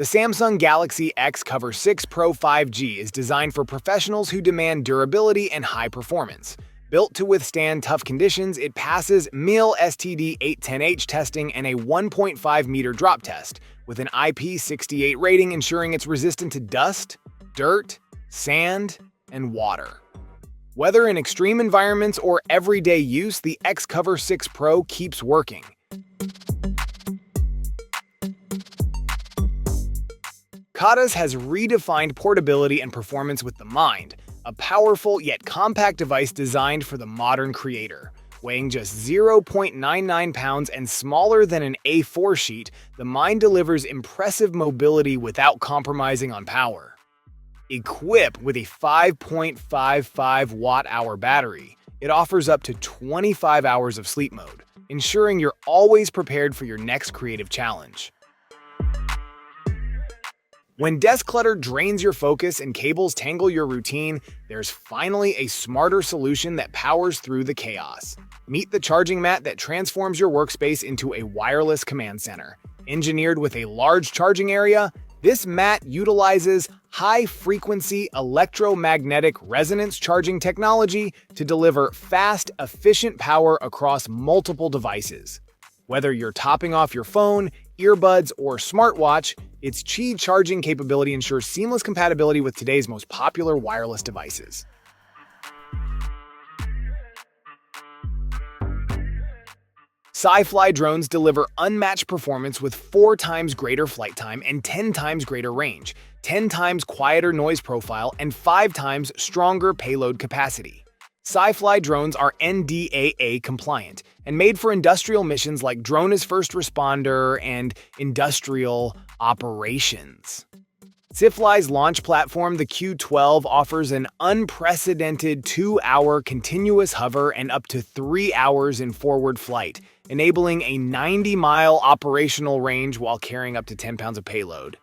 The Samsung Galaxy X Cover 6 Pro 5G is designed for professionals who demand durability and high performance. Built to withstand tough conditions, it passes MIL STD 810H testing and a 1.5-meter drop test, with an IP68 rating ensuring it's resistant to dust, dirt, sand, and water. Whether in extreme environments or everyday use, the X Cover 6 Pro keeps working. Katas has redefined portability and performance with the Mind, a powerful yet compact device designed for the modern creator. Weighing just 0.99 pounds and smaller than an A4 sheet, the Mind delivers impressive mobility without compromising on power. Equipped with a 5.55 watt-hour battery, it offers up to 25 hours of sleep mode, ensuring you're always prepared for your next creative challenge. When desk clutter drains your focus and cables tangle your routine, there's finally a smarter solution that powers through the chaos. Meet the charging mat that transforms your workspace into a wireless command center. Engineered with a large charging area, this mat utilizes high-frequency electromagnetic resonance charging technology to deliver fast, efficient power across multiple devices. Whether you're topping off your phone, earbuds, or smartwatch, its Qi charging capability ensures seamless compatibility with today's most popular wireless devices. Sci-Fly drones deliver unmatched performance with 4 times greater flight time and 10 times greater range, 10 times quieter noise profile, and 5 times stronger payload capacity. Sci-Fly drones are NDAA compliant and made for industrial missions like drone as first responder and industrial operations. Sci-Fly's launch platform, the Q12, offers an unprecedented 2-hour continuous hover and up to 3 hours in forward flight, enabling a 90-mile operational range while carrying up to 10 pounds of payload.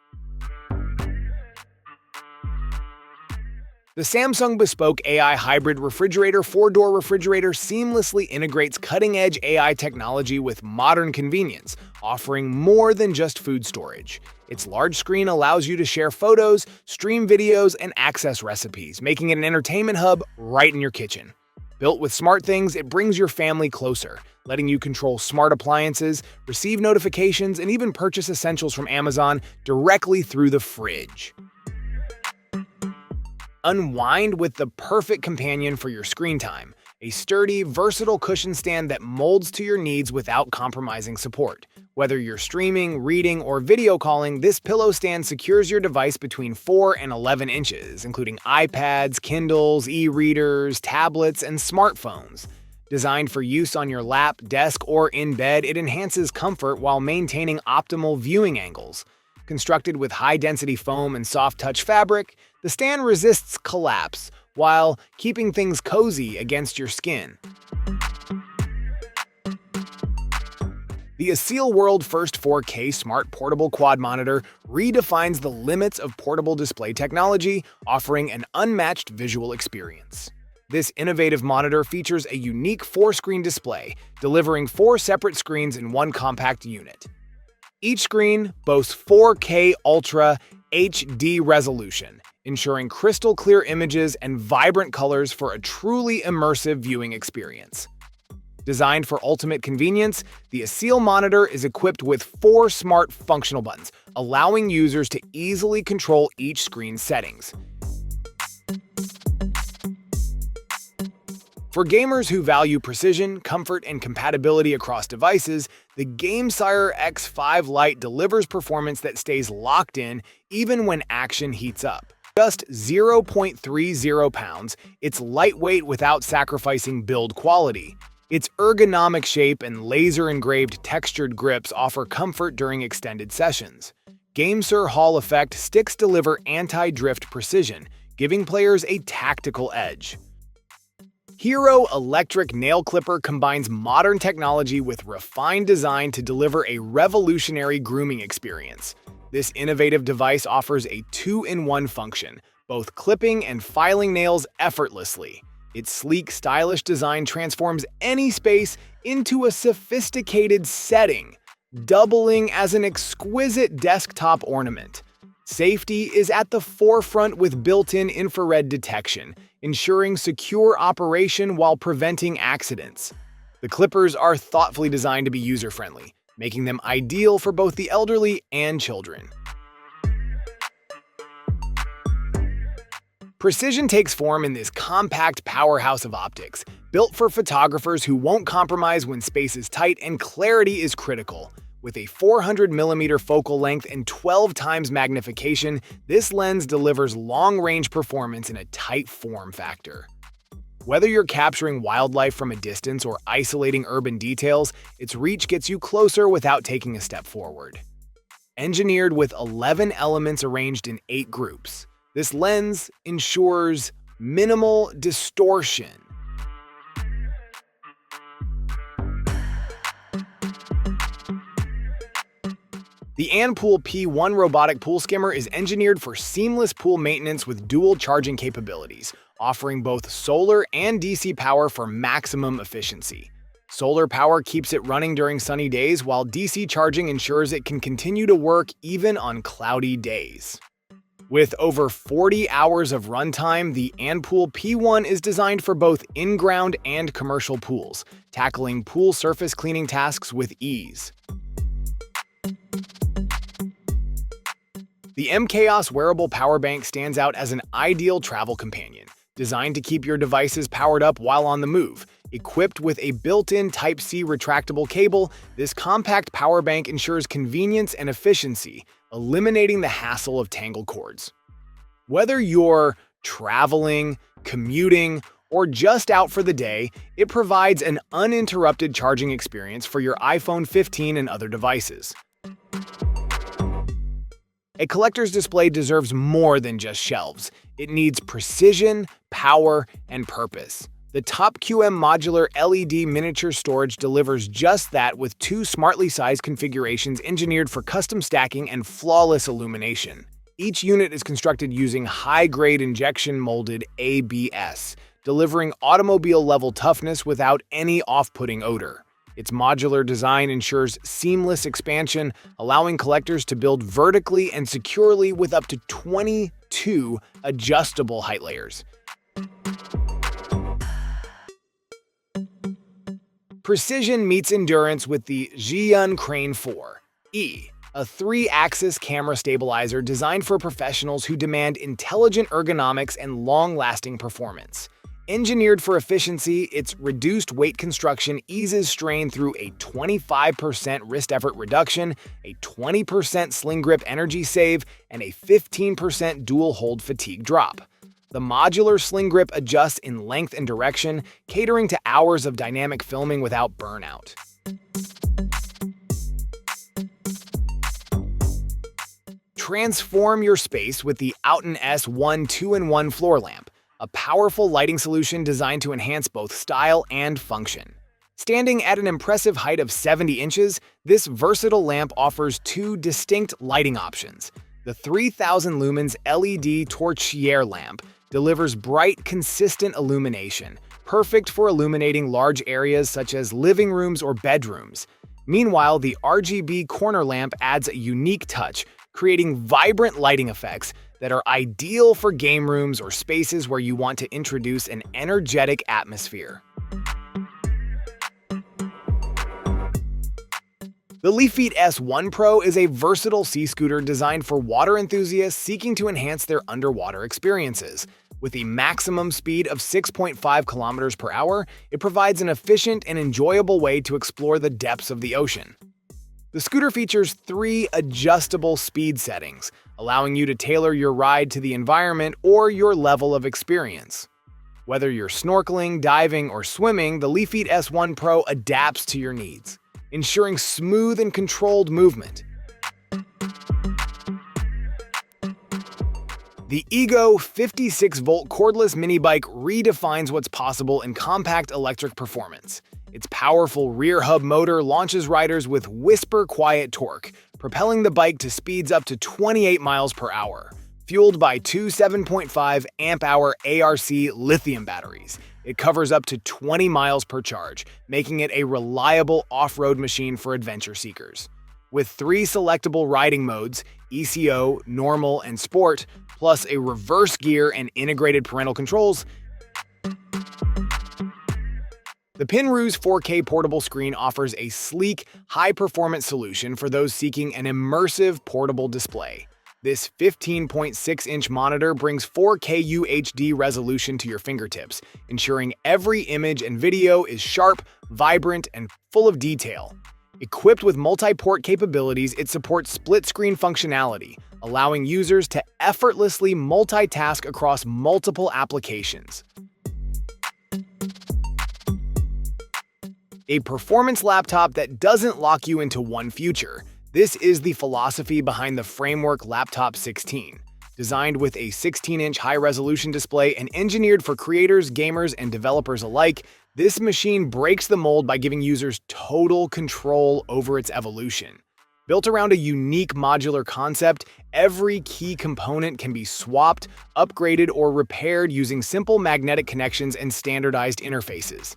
The Samsung Bespoke AI Hybrid Refrigerator 4-door refrigerator seamlessly integrates cutting-edge AI technology with modern convenience, offering more than just food storage. Its large screen allows you to share photos, stream videos, and access recipes, making it an entertainment hub right in your kitchen. Built with SmartThings, it brings your family closer, letting you control smart appliances, receive notifications, and even purchase essentials from Amazon directly through the fridge. Unwind with the perfect companion for your screen time, a sturdy, versatile cushion stand that molds to your needs without compromising support. Whether you're streaming, reading, or video calling, this pillow stand secures your device between 4 and 11 inches, including iPads, Kindles, e-readers, tablets, and smartphones. Designed for use on your lap, desk, or in bed, it enhances comfort while maintaining optimal viewing angles. Constructed with high-density foam and soft-touch fabric, the stand resists collapse while keeping things cozy against your skin. The Asil World First 4K Smart Portable Quad Monitor redefines the limits of portable display technology, offering an unmatched visual experience. This innovative monitor features a unique 4-screen display, delivering 4 separate screens in one compact unit. Each screen boasts 4K Ultra HD resolution, ensuring crystal clear images and vibrant colors for a truly immersive viewing experience. Designed for ultimate convenience, the Asil monitor is equipped with 4 smart functional buttons, allowing users to easily control each screen's settings. For gamers who value precision, comfort, and compatibility across devices, the GameSire X5 Lite delivers performance that stays locked in even when action heats up. Just 0.30 pounds, it's lightweight without sacrificing build quality. Its ergonomic shape and laser-engraved textured grips offer comfort during extended sessions. GameSir Hall Effect sticks deliver anti-drift precision, giving players a tactical edge. Hero Electric Nail Clipper combines modern technology with refined design to deliver a revolutionary grooming experience. This innovative device offers a 2-in-1 function, both clipping and filing nails effortlessly. Its sleek, stylish design transforms any space into a sophisticated setting, doubling as an exquisite desktop ornament. Safety is at the forefront with built-in infrared detection, ensuring secure operation while preventing accidents. The clippers are thoughtfully designed to be user-friendly, making them ideal for both the elderly and children. Precision takes form in this compact powerhouse of optics, built for photographers who won't compromise when space is tight and clarity is critical. With a 400mm focal length and 12 times magnification, this lens delivers long-range performance in a tight form factor. Whether you're capturing wildlife from a distance or isolating urban details, its reach gets you closer without taking a step forward. Engineered with 11 elements arranged in 8 groups, this lens ensures minimal distortion. The amzn.to P1 robotic pool skimmer is engineered for seamless pool maintenance with dual charging capabilities, offering both solar and DC power for maximum efficiency. Solar power keeps it running during sunny days, while DC charging ensures it can continue to work even on cloudy days. With over 40 hours of runtime, the amzn.to P1 is designed for both in-ground and commercial pools, tackling pool surface cleaning tasks with ease. The mKaos wearable power bank stands out as an ideal travel companion, designed to keep your devices powered up while on the move. Equipped with a built-in Type-C retractable cable, this compact power bank ensures convenience and efficiency, eliminating the hassle of tangled cords. Whether you're traveling, commuting, or just out for the day, it provides an uninterrupted charging experience for your iPhone 15 and other devices. A collector's display deserves more than just shelves. It needs precision, power, and purpose. The Top QM modular LED miniature storage delivers just that with 2 smartly sized configurations engineered for custom stacking and flawless illumination. Each unit is constructed using high-grade injection-molded ABS, delivering automobile-level toughness without any off-putting odor. Its modular design ensures seamless expansion, allowing collectors to build vertically and securely with up to 22 adjustable height layers. Precision meets endurance with the Zhiyun Crane 4E, a 3-axis camera stabilizer designed for professionals who demand intelligent ergonomics and long-lasting performance. Engineered for efficiency, its reduced weight construction eases strain through a 25% wrist effort reduction, a 20% sling grip energy save, and a 15% dual hold fatigue drop. The modular sling grip adjusts in length and direction, catering to hours of dynamic filming without burnout. Transform your space with the amzn.to 2-in-1 floor lamp, a powerful lighting solution designed to enhance both style and function. Standing at an impressive height of 70 inches, this versatile lamp offers 2 distinct lighting options. The 3000 lumens LED torchiere lamp delivers bright, consistent illumination, perfect for illuminating large areas such as living rooms or bedrooms. Meanwhile, the RGB corner lamp adds a unique touch, creating vibrant lighting effects that are ideal for game rooms or spaces where you want to introduce an energetic atmosphere. The Leafeet S1 Pro is a versatile sea scooter designed for water enthusiasts seeking to enhance their underwater experiences. With a maximum speed of 6.5 kilometers per hour, it provides an efficient and enjoyable way to explore the depths of the ocean. The scooter features 3 adjustable speed settings, allowing you to tailor your ride to the environment or your level of experience. Whether you're snorkeling, diving, or swimming, the Leafeet S1 Pro adapts to your needs, ensuring smooth and controlled movement. The Ego 56-volt cordless mini bike redefines what's possible in compact electric performance. Its powerful rear hub motor launches riders with whisper-quiet torque, propelling the bike to speeds up to 28 miles per hour. Fueled by 2 7.5 amp-hour ARC lithium batteries, it covers up to 20 miles per charge, making it a reliable off-road machine for adventure seekers. With 3 selectable riding modes, ECO, Normal, and Sport, plus a reverse gear and integrated parental controls. The Pinroo's 4K portable screen offers a sleek, high-performance solution for those seeking an immersive portable display. This 15.6-inch monitor brings 4K UHD resolution to your fingertips, ensuring every image and video is sharp, vibrant, and full of detail. Equipped with multi-port capabilities, it supports split-screen functionality, allowing users to effortlessly multitask across multiple applications. A performance laptop that doesn't lock you into one future. This is the philosophy behind the Framework Laptop 16. Designed with a 16-inch high-resolution display and engineered for creators, gamers, and developers alike, this machine breaks the mold by giving users total control over its evolution. Built around a unique modular concept, every key component can be swapped, upgraded, or repaired using simple magnetic connections and standardized interfaces.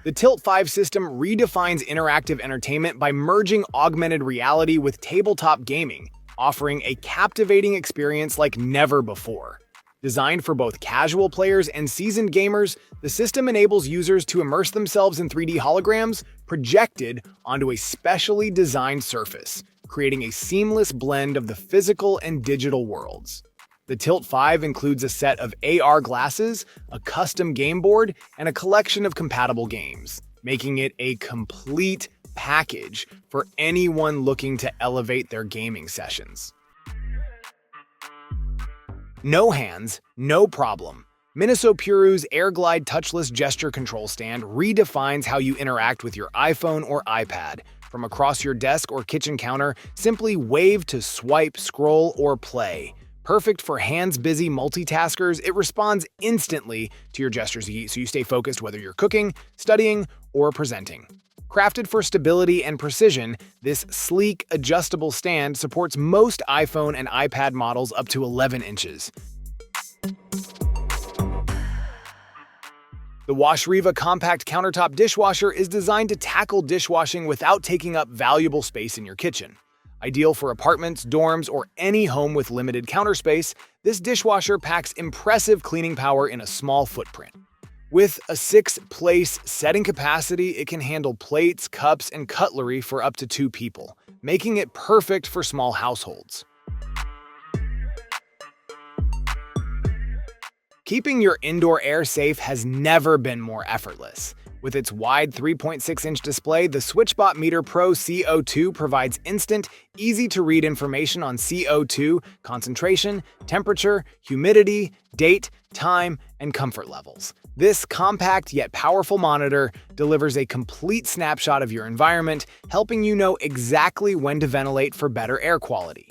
The Tilt 5 system redefines interactive entertainment by merging augmented reality with tabletop gaming, offering a captivating experience like never before. Designed for both casual players and seasoned gamers, the system enables users to immerse themselves in 3D holograms projected onto a specially designed surface, creating a seamless blend of the physical and digital worlds. The Tilt 5 includes a set of AR glasses, a custom game board, and a collection of compatible games, making it a complete package for anyone looking to elevate their gaming sessions. No hands, no problem. Miniso Puru's AirGlide touchless gesture control stand redefines how you interact with your iPhone or iPad. From across your desk or kitchen counter, simply wave to swipe, scroll, or play. Perfect for hands-busy multitaskers, it responds instantly to your gestures so you stay focused whether you're cooking, studying, or presenting. Crafted for stability and precision, this sleek, adjustable stand supports most iPhone and iPad models up to 11 inches. The Washriva compact countertop dishwasher is designed to tackle dishwashing without taking up valuable space in your kitchen. Ideal for apartments, dorms, or any home with limited counter space, this dishwasher packs impressive cleaning power in a small footprint. With a 6-place setting capacity, it can handle plates, cups, and cutlery for up to 2 people, making it perfect for small households. Keeping your indoor air safe has never been more effortless. With its wide 3.6-inch display, the SwitchBot Meter Pro CO2 provides instant, easy-to-read information on CO2, concentration, temperature, humidity, date, time, and comfort levels. This compact yet powerful monitor delivers a complete snapshot of your environment, helping you know exactly when to ventilate for better air quality.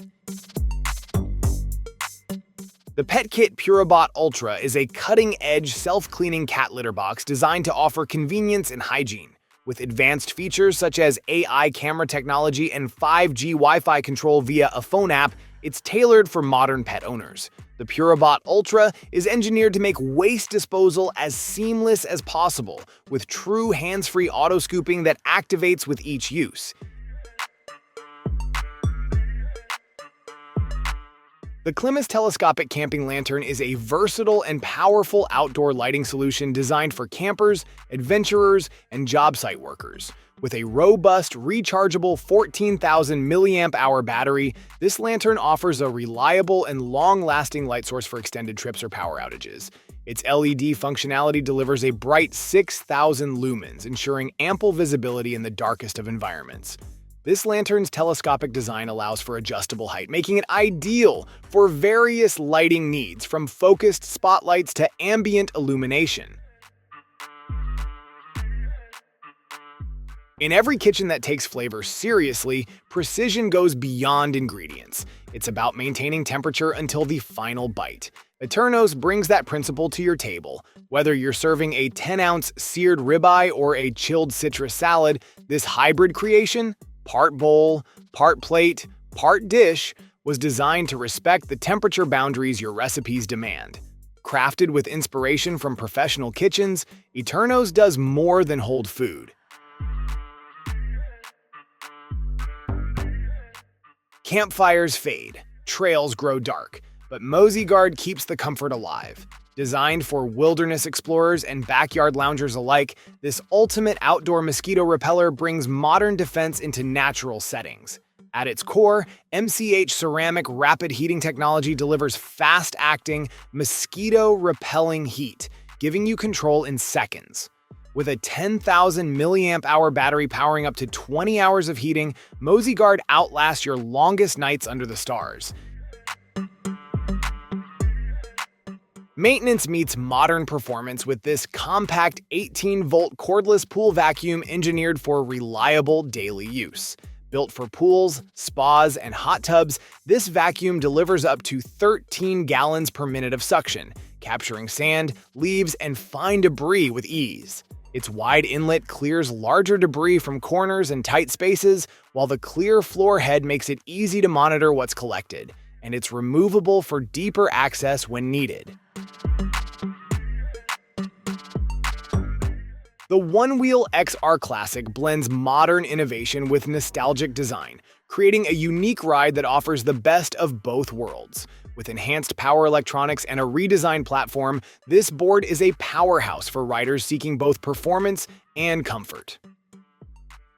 The PetKit Purobot Ultra is a cutting-edge, self-cleaning cat litter box designed to offer convenience and hygiene. With advanced features such as AI camera technology and 5G Wi-Fi control via a phone app, it's tailored for modern pet owners. The Purobot Ultra is engineered to make waste disposal as seamless as possible, with true hands-free auto-scooping that activates with each use. The Klimas telescopic camping lantern is a versatile and powerful outdoor lighting solution designed for campers, adventurers, and job site workers. With a robust, rechargeable 14,000 mAh battery, this lantern offers a reliable and long-lasting light source for extended trips or power outages. Its LED functionality delivers a bright 6,000 lumens, ensuring ample visibility in the darkest of environments. This lantern's telescopic design allows for adjustable height, making it ideal for various lighting needs, from focused spotlights to ambient illumination. In every kitchen that takes flavor seriously, precision goes beyond ingredients. It's about maintaining temperature until the final bite. Eternos brings that principle to your table. Whether you're serving a 10-ounce seared ribeye or a chilled citrus salad, this hybrid creation, part bowl, part plate, part dish, was designed to respect the temperature boundaries your recipes demand. Crafted with inspiration from professional kitchens, Eternos does more than hold food. Campfires fade, trails grow dark, but Mosey Guard keeps the comfort alive. Designed for wilderness explorers and backyard loungers alike, this ultimate outdoor mosquito repeller brings modern defense into natural settings. At its core, MCH ceramic rapid heating technology delivers fast-acting, mosquito-repelling heat, giving you control in seconds. With a 10,000 milliamp-hour battery powering up to 20 hours of heating, Mosey Guard outlasts your longest nights under the stars. Maintenance meets modern performance with this compact 18-volt cordless pool vacuum engineered for reliable daily use. Built for pools, spas, and hot tubs, this vacuum delivers up to 13 gallons per minute of suction, capturing sand, leaves, and fine debris with ease. Its wide inlet clears larger debris from corners and tight spaces, while the clear floor head makes it easy to monitor what's collected, and it's removable for deeper access when needed. The One-Wheel XR Classic blends modern innovation with nostalgic design, creating a unique ride that offers the best of both worlds. With enhanced power electronics and a redesigned platform, this board is a powerhouse for riders seeking both performance and comfort.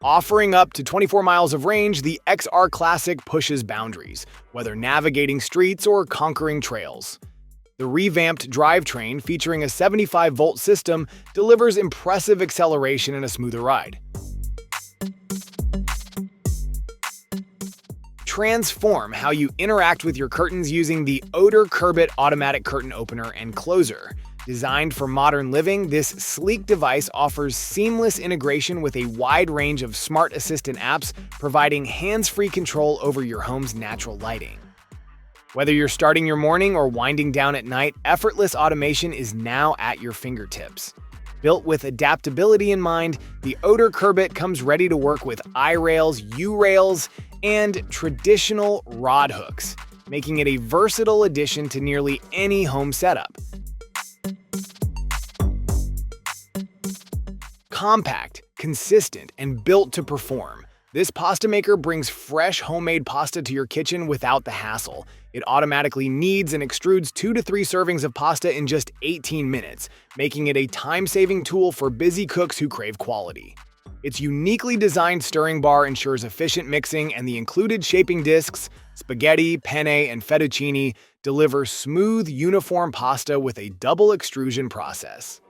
Offering up to 24 miles of range, the XR Classic pushes boundaries, whether navigating streets or conquering trails. The revamped drivetrain, featuring a 75-volt system, delivers impressive acceleration and a smoother ride. Transform how you interact with your curtains using the Odor Curbit automatic curtain opener and closer. Designed for modern living, this sleek device offers seamless integration with a wide range of smart assistant apps, providing hands-free control over your home's natural lighting. Whether you're starting your morning or winding down at night, effortless automation is now at your fingertips. Built with adaptability in mind, the Odor Curbit comes ready to work with I-rails, U-rails, and traditional rod hooks, making it a versatile addition to nearly any home setup. Compact, consistent, and built to perform, this pasta maker brings fresh homemade pasta to your kitchen without the hassle. It automatically kneads and extrudes 2 to 3 servings of pasta in just 18 minutes, making it a time-saving tool for busy cooks who crave quality. Its uniquely designed stirring bar ensures efficient mixing, and the included shaping discs, spaghetti, penne, and fettuccine, deliver smooth, uniform pasta with a double extrusion process.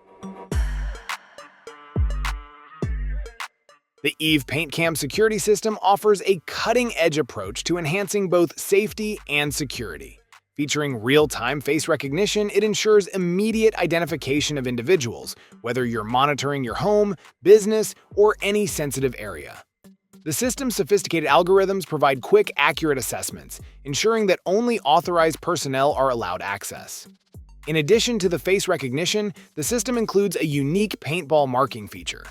The Eve Paint Cam security system offers a cutting-edge approach to enhancing both safety and security. Featuring real-time face recognition, it ensures immediate identification of individuals, whether you're monitoring your home, business, or any sensitive area. The system's sophisticated algorithms provide quick, accurate assessments, ensuring that only authorized personnel are allowed access. In addition to the face recognition, the system includes a unique paintball marking feature.